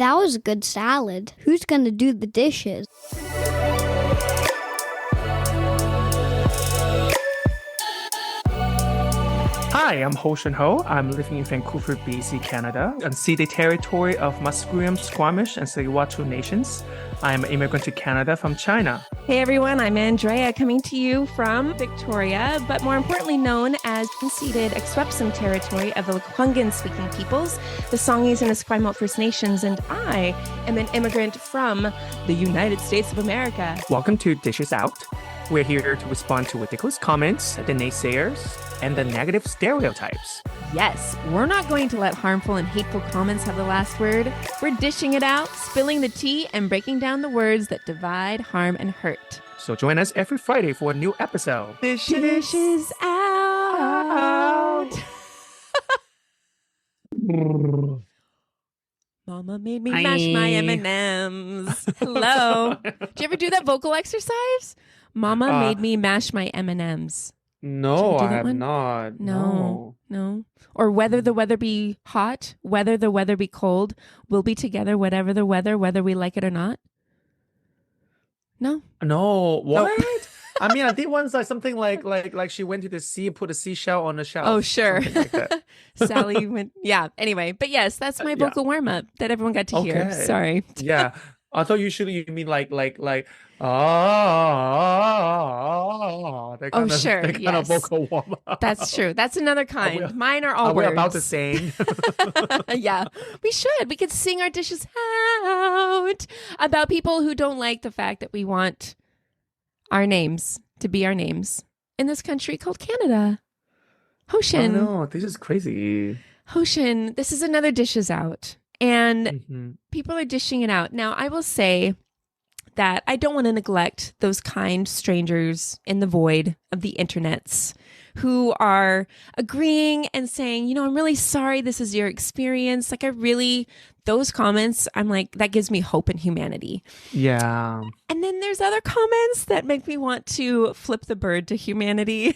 That was a good salad. Who's going to do the dishes? Hi, I'm Ho Shun Ho. I'm living in Vancouver, BC, Canada, unceded territory of Musqueam, Squamish, and Tsleil-Waututh nations. I'm an immigrant to Canada from China. Hey everyone, I'm Andrea coming to you from Victoria, but more importantly known as unceded Akwesasne territory of the Lekwungen-speaking peoples, the Songhees and Esquimalt First Nations, and I am an immigrant from the United States of America. Welcome to Dishes Out. We're here to respond to ridiculous comments, the naysayers, and the negative stereotypes. Yes, we're not going to let harmful and hateful comments have the last word. We're dishing it out, spilling the tea, and breaking down the words that divide, harm, and hurt. So join us every Friday for a new episode. Dishes out. Mama made me mash my M&Ms. Hello. Did you ever do that vocal exercise? Mama made me mash my M&Ms. No, I have not. No. Or whether the weather be hot, whether the weather be cold, we'll be together whatever the weather, whether we like it or not. No. What? I mean, I did once something like she went to the sea and put a seashell on the shelf. Oh, sure. Like that. Sally went. Yeah. Anyway, but yes, that's my vocal warm up that everyone got to hear. Sorry. Yeah. I thought you mean like that kind of vocal warm up. That's true. That's another kind. Mine are all are words. we about to sing? Yeah, we should. We could sing our dishes out about people who don't like the fact that we want our names to be our names in this country called Canada. Hoshin. Oh no, this is crazy. Hoshin, this is another dishes out. And people are dishing it out. Now, I will say that I don't want to neglect those kind strangers in the void of the internets who are agreeing and saying, you know, I'm really sorry this is your experience. Like, those comments, I'm like, that gives me hope in humanity. Yeah. And then there's other comments that make me want to flip the bird to humanity.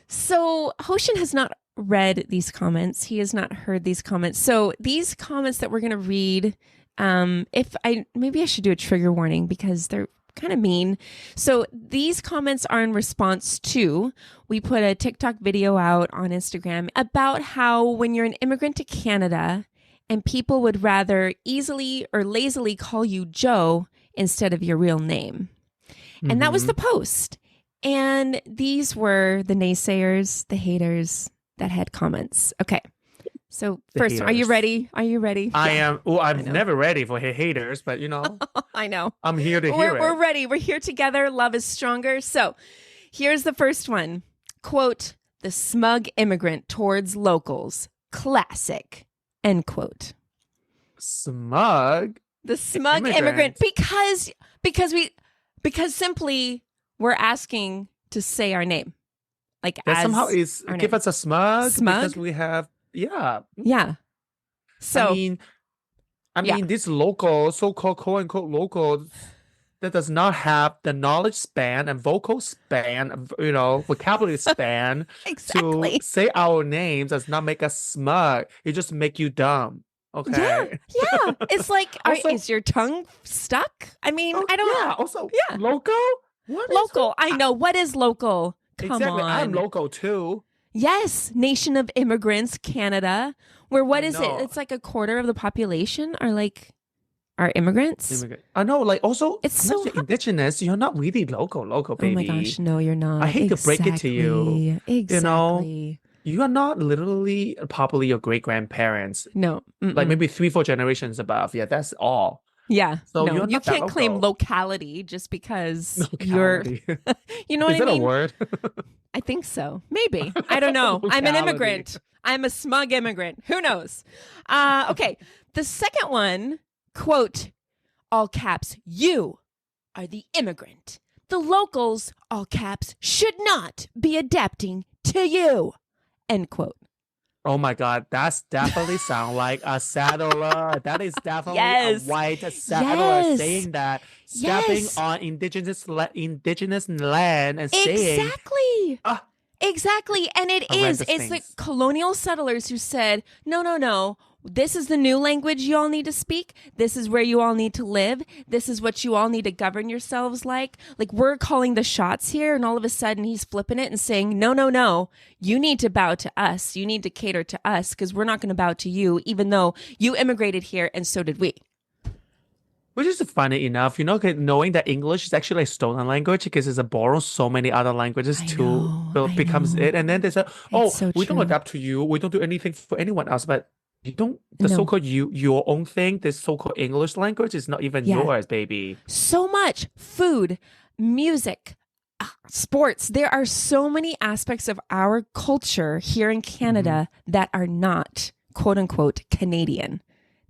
So Hoshin has not read these comments. He has not heard these comments. So these comments that we're going to read, maybe I should do a trigger warning because they're kind of mean. So these comments are in response to, we put a TikTok video out on Instagram about how when you're an immigrant to Canada and people would rather easily or lazily call you Joe instead of your real name. And that was the post. And these were the naysayers, the haters that had comments. Okay. So first, are you ready? Are you ready? I am. Oh, I'm never ready for haters, but you know. I know. I'm here to hear it. We're ready. We're here together. Love is stronger. So here's the first one. Quote, the smug immigrant towards locals. Classic. End quote. Smug? The smug immigrant. Because simply we're asking to say our name. Like that as somehow is give name. us a smug because we have So I mean this local, so-called quote unquote local that does not have the knowledge span and vocal span, you know, vocabulary span exactly. to say our names does not make us smug. It just make you dumb. Okay. Yeah. It's like, is your tongue stuck? I mean, I don't. Yeah. Also, local. What is local? I know. What is local? Come exactly. on. I'm local too. Yes, nation of immigrants, Canada. Where what is it? It's like a quarter of the population are immigrants. I know. Like also, it's so indigenous. You're not really local, baby. Oh my gosh, no, you're not. I hate to break it to you. Exactly. You know, you are not literally probably your great grandparents. No, like maybe 3-4 generations above. Yeah, that's all. Yeah, so no, you can't claim locality just because you're. You know what I mean? Is that a word? I think so. Maybe. I don't know. I'm an immigrant. I'm a smug immigrant. Who knows? Okay. The second one, quote, all caps, you are the immigrant. The locals, all caps, should not be adapting to you. End quote. Oh my God, that's definitely sound like a settler. That is definitely a white settler saying that, stepping on indigenous land and saying exactly. And it's the colonial settlers who said, no, This is the new language you all need to speak. This is where you all need to live. This is what you all need to govern yourselves like. Like, we're calling the shots here, and all of a sudden he's flipping it and saying, no, no, no, you need to bow to us. You need to cater to us because we're not going to bow to you, even though you immigrated here and so did we. Which is funny enough, knowing that English is actually a stolen language because it's borrowed so many other languages becomes it. And then they say, we don't adapt to you. We don't do anything for anyone else. But you don't, so-called your own thing, this so-called English language is not even yours, baby. So much food, music, sports. There are so many aspects of our culture here in Canada that are not, quote unquote, Canadian.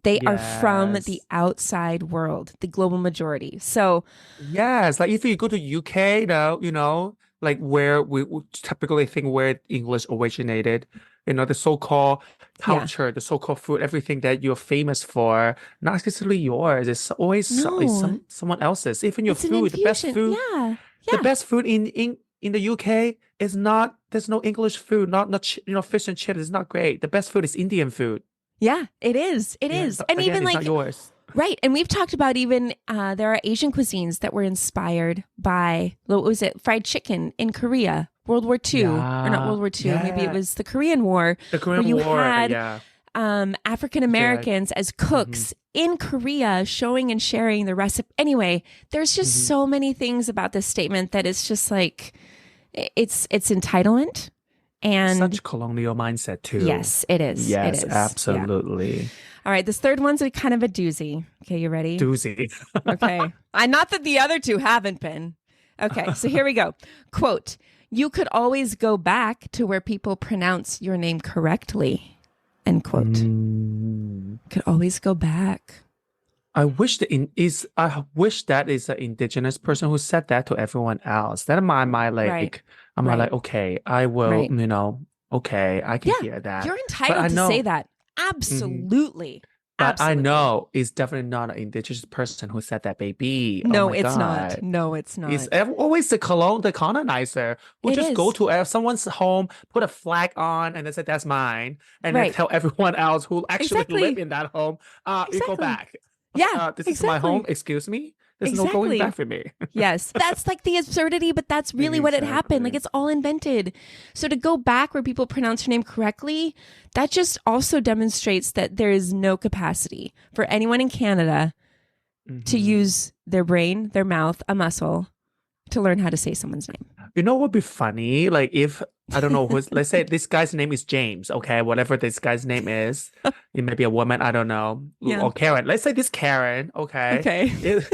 They are from the outside world, the global majority. So, yes, like if you go to UK now, like where we typically think where English originated, the so-called culture, the so-called food, everything that you're famous for, not necessarily yours. It's always someone else's. Even your food, the best food, the best food in the UK is not. There's no English food, not fish and chips is not great. The best food is Indian food. Yeah, it is. It is. And again, even it's like not yours. Right. And we've talked about even there are Asian cuisines that were inspired by, what was it? Fried chicken in Korea, World War II, or not World War II. Maybe it was the Korean War. The Korean where you War, had African Americans as cooks in Korea showing and sharing the recipe. Anyway, there's just so many things about this statement that it's just like, it's entitlement. And such colonial mindset too. Yes, it is. Yes, it is. absolutely. Yeah. All right, this third one's kind of a doozy. Okay, you ready? Doozy. Okay. Not that the other two haven't been. Okay, so here we go. Quote, you could always go back to where people pronounce your name correctly. End quote. Could always go back. I wish that is an indigenous person who said that to everyone else. That my like I'm like, okay, I will, okay, I can hear that. You're entitled to say that. Absolutely. But I know it's definitely not an indigenous person who said that, baby. No, it's not. No, it's not. It's always the colonizer who go to someone's home, put a flag on, and they say, that's mine. And then tell everyone else who actually live in that home, you go back. Yeah, this is my home. Excuse me. There's no going back for me. Yes, that's like the absurdity, but that's really what had happened. Like, it's all invented. So to go back where people pronounce your name correctly, that just also demonstrates that there is no capacity for anyone in Canada to use their brain, their mouth, a muscle to learn how to say someone's name. You know what would be funny? Like if, I don't know, let's say this guy's name is James, okay? Whatever this guy's name is. It may be a woman, I don't know. Yeah. Or Karen. Let's say this Karen, okay? Okay.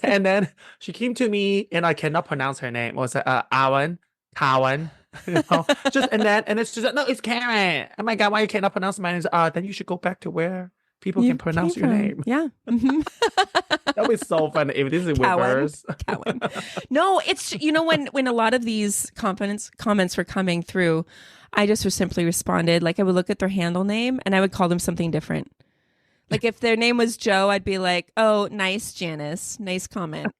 And then she came to me and I cannot pronounce her name. It was Cowan. And it's just, no, it's Karen. Oh my God, why you cannot pronounce my name? Then you should go back to where people can pronounce your name. Yeah. That was so funny if this is reverse. Cowan. No, it's, when a lot of these comments were coming through, I just simply responded. Like, I would look at their handle name and I would call them something different. Like if their name was Joe, I'd be like, oh, nice, Janice. Nice comment.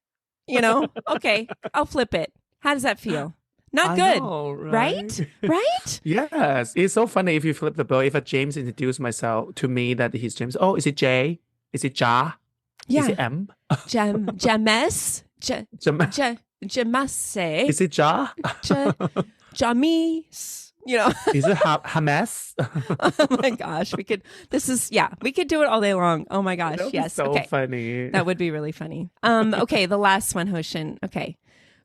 Okay, I'll flip it. How does that feel? Not good, know, right? Right? Yes. It's so funny if you flip the bill. If a James introduced myself to me that he's James. Oh, is it J? Is it Ja? Yeah. Is it M? James? Jamasse. Is it Ja? Jamis. Is it Hamas? Oh my gosh. We could do it all day long. Oh my gosh. Yes. So funny. That would be really funny. Okay. The last one, Hoshin. Okay.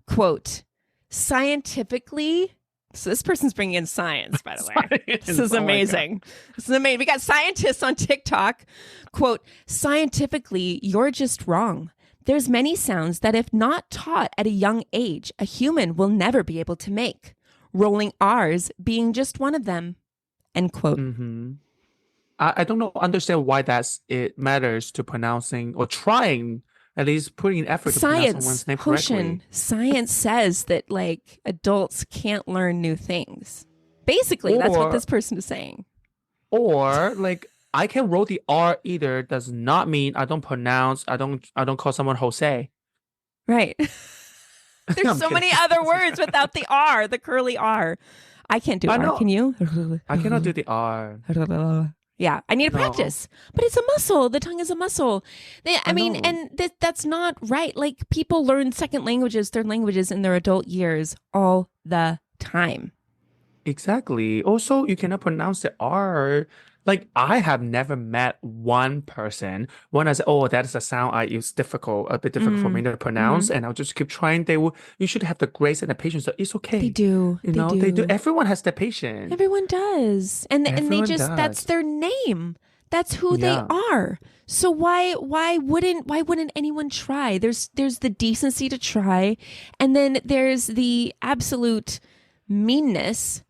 Quote, scientifically, so this person's bringing in science, by the way. This is amazing. This is amazing. We got scientists on TikTok. Quote, scientifically, you're just wrong. There's many sounds that if not taught at a young age, a human will never be able to make. Rolling R's being just one of them. End quote. I don't understand why it matters to pronouncing or trying, at least putting effort to pronounce someone's name correctly. Science says that like adults can't learn new things. Basically, that's what this person is saying. Or like I can roll the R either does not mean I don't call someone Jose. Right. There's so many other words without the R, the curly R. I can't do R. Can you? I cannot do the R. Yeah, I need to practice. But it's a muscle. The tongue is a muscle. I mean, and that's not right. Like people learn second languages, third languages in their adult years all the time. Exactly. Also, you cannot pronounce the R. Like I have never met one person when I say, "Oh, that is a sound it's difficult, a bit difficult for me to pronounce," and I'll just keep trying. You should have the grace and the patience. So it's okay. They do. They do. Everyone has the patience. Everyone does, and they just that's their name. That's who they are. So why wouldn't anyone try? There's the decency to try, and then there's the absolute meanness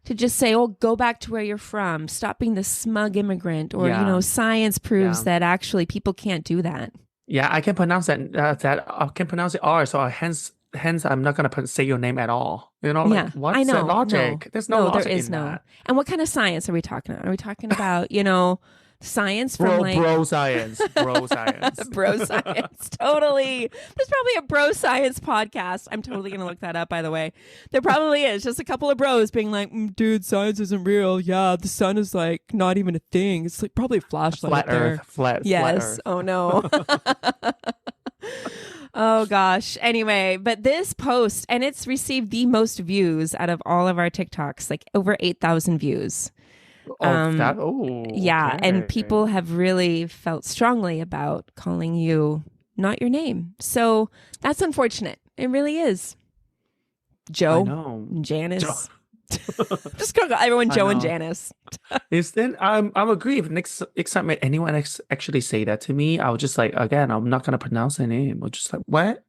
to just say, "Oh, go back to where you're from. Stop being the smug immigrant," or science proves that actually people can't do that. Yeah, I can pronounce that. I can pronounce the R. So hence, I'm not gonna say your name at all. What's the logic? No. There's no logic there is in that. And what kind of science are we talking about? Are we talking about science from bro science, bro science, bro science? Totally. There's probably a bro science podcast. I'm totally gonna look that up. By the way, there probably is. Just a couple of bros being like, "Dude, science isn't real. Yeah, the sun is like not even a thing. It's like probably a flashlight. Flat Earth. Flat Earth. Oh no. Oh gosh. Anyway, but this post, and it's received the most views out of all of our TikToks, like over 8,000 views. Yeah, okay. And people have really felt strongly about calling you not your name. So that's unfortunate. It really is. Joe, I know. Janice. Just gonna call everyone Joe and Janice. I'm agree. If next time anyone actually say that to me, I'll just like, again, I'm not gonna pronounce their name. I'll just like, what?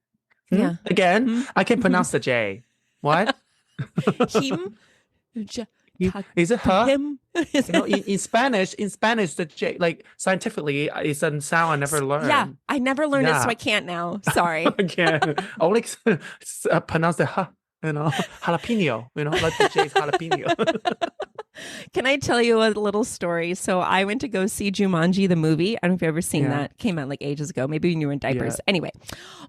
Yeah. Again, I can pronounce the J. What? Him. Is it her? Him. In Spanish, the J, like scientifically, it's a sound I never learned. Yeah, I never learned it, so I can't now. Sorry. I can't. I only pronounce the H. Jalapeno. Like the J's jalapeno. Can I tell you a little story? So I went to go see Jumanji the movie. I don't know if you've ever seen that. Came out like ages ago. Maybe when you were in diapers. Yeah. Anyway,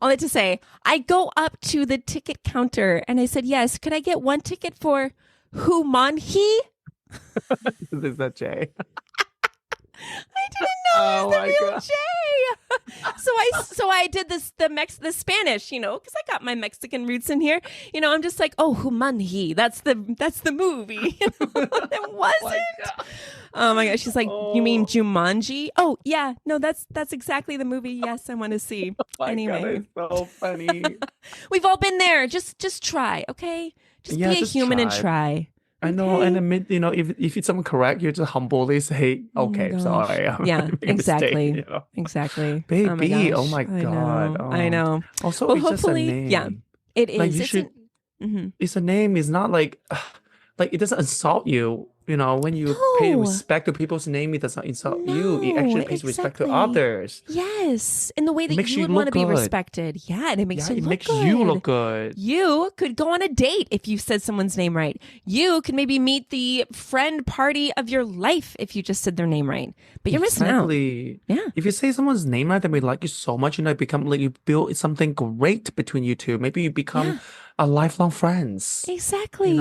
all that to say, I go up to the ticket counter and I said, "Yes, could I get one ticket for Jumanji?" Is that Jay? I didn't know it was the real Jay. So I did the Spanish, because I got my Mexican roots in here. I'm just like, "Oh, Jumanji, that's the movie." It wasn't. Oh my gosh, she's like, "You mean Jumanji?" Oh yeah, no, that's exactly the movie. Yes, I want to see. Anyway, God, it's so funny. We've all been there. Just try, okay? Just be a human and try. I know, and admit, if it's someone correct, you just humbly say, "Okay, sorry." Yeah, exactly, mistake, exactly. Baby, oh my God, I know. Also, it's hopefully, just a name. Yeah, it is. Like it's a name. It's not like it doesn't insult you. When you pay respect to people's name, it doesn't insult you. It actually pays respect to others. Yes, in the way that you would want to be respected. Yeah, and it makes you look good. You could go on a date if you said someone's name right. You could maybe meet the friend party of your life if you just said their name right. But you're missing out. Yeah. If you say someone's name right, then we like you so much, it become like you build something great between you two. Maybe you become a lifelong friends. Exactly.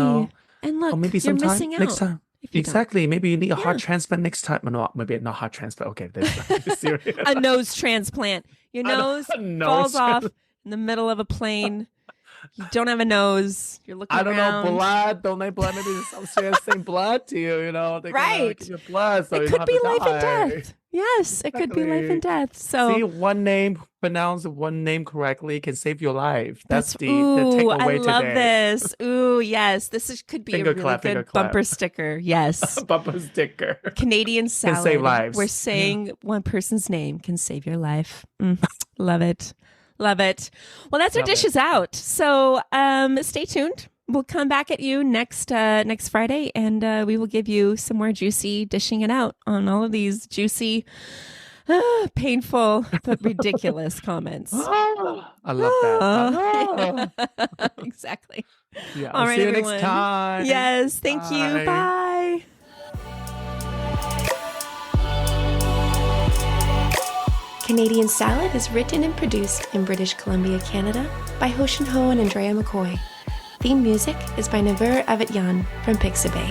And look, or maybe you're missing out. Next time. Exactly. Maybe you need a heart transplant next time. No, maybe not heart transplant. Okay, that's serious. A nose transplant. Your nose falls off in the middle of a plane. You don't have a nose. You're looking around. I don't know, blood. Donate blood. Maybe some same blood to you, They right. Give you blood so it could be life and death. Yes, it could be life and death. So see, pronounce one name correctly can save your life. That's the takeaway I love today. this. Ooh, yes. Could be a really good bumper sticker. Yes. Bumper sticker. Canadian salad. Can save lives. We're saying one person's name can save your life. Love it. Love it. Well, that's our dishes out. So stay tuned. We'll come back at you next Friday, and we will give you some more juicy dishing it out on all of these juicy, painful, but ridiculous comments. I love that. Exactly. Yeah, all right, see you everyone. next time. Yes, thank you. Bye. Canadian Salad is written and produced in British Columbia, Canada by Hoshin Ho and Andrea McCoy. Theme music is by Naver Avetyan from Pixabay.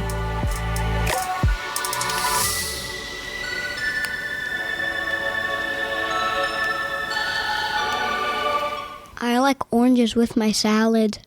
I like oranges with my salad.